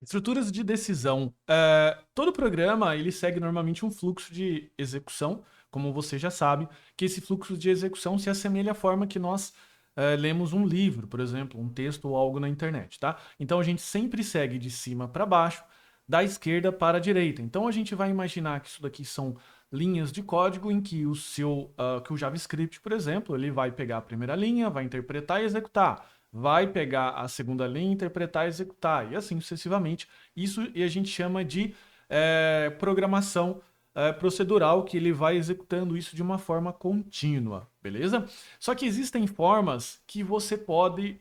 Estruturas de decisão. Todo programa ele segue normalmente um fluxo de execução, como você já sabe, que esse fluxo de execução se assemelha à forma que nós lemos um livro, por exemplo, um texto ou algo na internet, tá? Então a gente sempre segue de cima para baixo, da esquerda para a direita. Então a gente vai imaginar que isso daqui são linhas de código em que que o JavaScript, por exemplo, ele vai pegar a primeira linha, vai interpretar e executar, vai pegar a segunda linha, interpretar e executar, e assim sucessivamente. Isso e a gente chama de programação procedural, que ele vai executando isso de uma forma contínua, beleza? Só que existem formas que você pode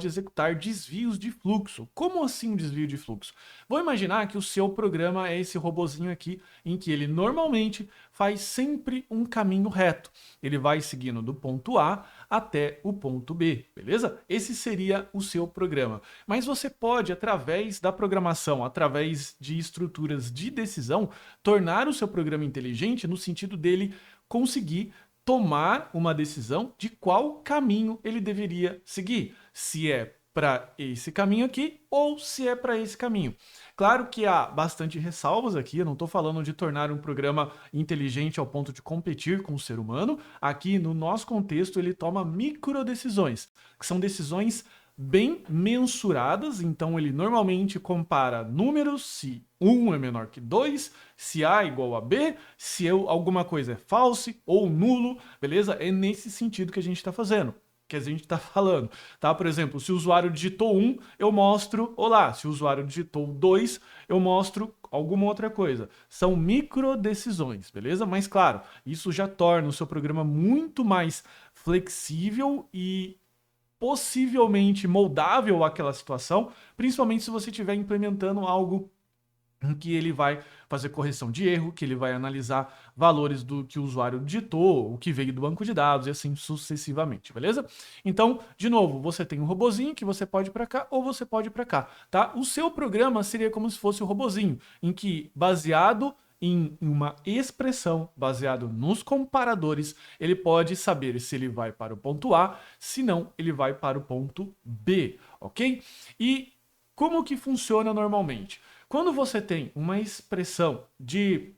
executar desvios de fluxo. Como assim um desvio de fluxo? Vou imaginar que o seu programa é esse robozinho aqui, em que ele normalmente faz sempre um caminho reto. Ele vai seguindo do ponto A até o ponto B, beleza? Esse seria o seu programa. Mas você pode, através da programação, através de estruturas de decisão, tornar o seu programa inteligente no sentido dele conseguir tomar uma decisão de qual caminho ele deveria seguir. Se é para esse caminho aqui ou se é para esse caminho. Claro que há bastante ressalvas aqui, eu não estou falando de tornar um programa inteligente ao ponto de competir com o ser humano. Aqui, no nosso contexto, ele toma micro decisões, que são decisões bem mensuradas, então ele normalmente compara números, se um é menor que 2, se A é igual a B, se alguma coisa é false ou nulo, beleza? É nesse sentido que a gente está fazendo, que a gente está falando, tá? Por exemplo, se o usuário digitou 1, eu mostro olá. Se o usuário digitou 2, eu mostro alguma outra coisa. São micro decisões, beleza? Mas claro, isso já torna o seu programa muito mais flexível e possivelmente moldável àquela situação, principalmente se você estiver implementando algo em que ele vai fazer correção de erro, que ele vai analisar valores do que o usuário digitou, o que veio do banco de dados e assim sucessivamente, beleza? Então, de novo, você tem um robozinho que você pode ir para cá ou você pode ir para cá, tá? O seu programa seria como se fosse o robozinho, em que baseado em uma expressão, baseado nos comparadores, ele pode saber se ele vai para o ponto A, se não, ele vai para o ponto B, ok? E como que funciona normalmente? Quando você tem uma expressão de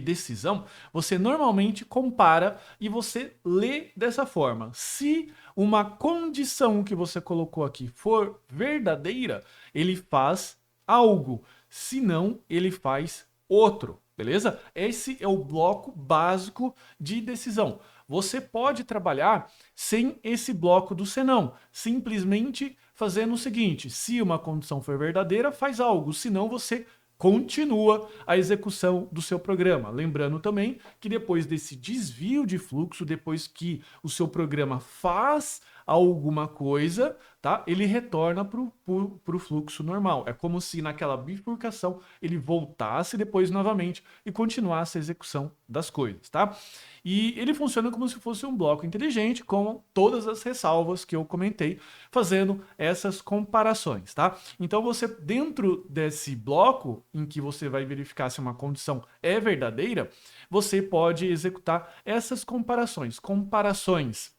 decisão, você normalmente compara e você lê dessa forma. Se uma condição que você colocou aqui for verdadeira, ele faz algo. Se não, ele faz outro. Beleza? Esse é o bloco básico de decisão. Você pode trabalhar sem esse bloco do senão, simplesmente fazendo o seguinte: se uma condição for verdadeira, faz algo, senão você continua a execução do seu programa. Lembrando também que depois desse desvio de fluxo, depois que o seu programa faz alguma coisa, tá? Ele retorna para o fluxo normal. É como se naquela bifurcação ele voltasse depois novamente e continuasse a execução das coisas, tá? E ele funciona como se fosse um bloco inteligente, com todas as ressalvas que eu comentei, fazendo essas comparações, tá? Então você, dentro desse bloco em que você vai verificar se uma condição é verdadeira, você pode executar essas comparações. Comparações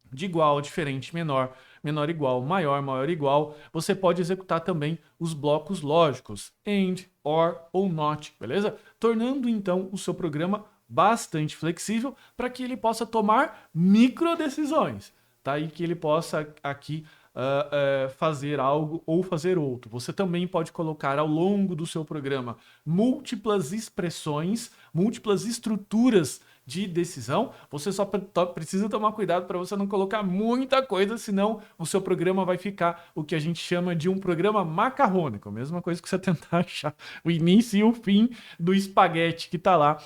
de igual, diferente, menor, menor igual, maior, maior igual. Você pode executar também os blocos lógicos, AND, OR ou NOT, beleza? Tornando então o seu programa bastante flexível para que ele possa tomar micro decisões, tá? E que ele possa aqui fazer algo ou fazer outro. Você também pode colocar ao longo do seu programa múltiplas expressões, múltiplas estruturas de decisão. Você só precisa tomar cuidado para você não colocar muita coisa, senão o seu programa vai ficar o que a gente chama de um programa macarrônico. A mesma coisa que você tentar achar o início e o fim do espaguete que está lá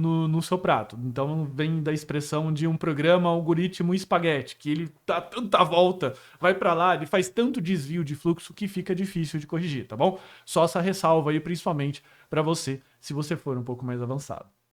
no seu prato. Então vem da expressão de um programa algoritmo espaguete, que ele dá tanta volta, vai para lá, ele faz tanto desvio de fluxo que fica difícil de corrigir, tá bom? Só essa ressalva aí, principalmente para você, se você for um pouco mais avançado.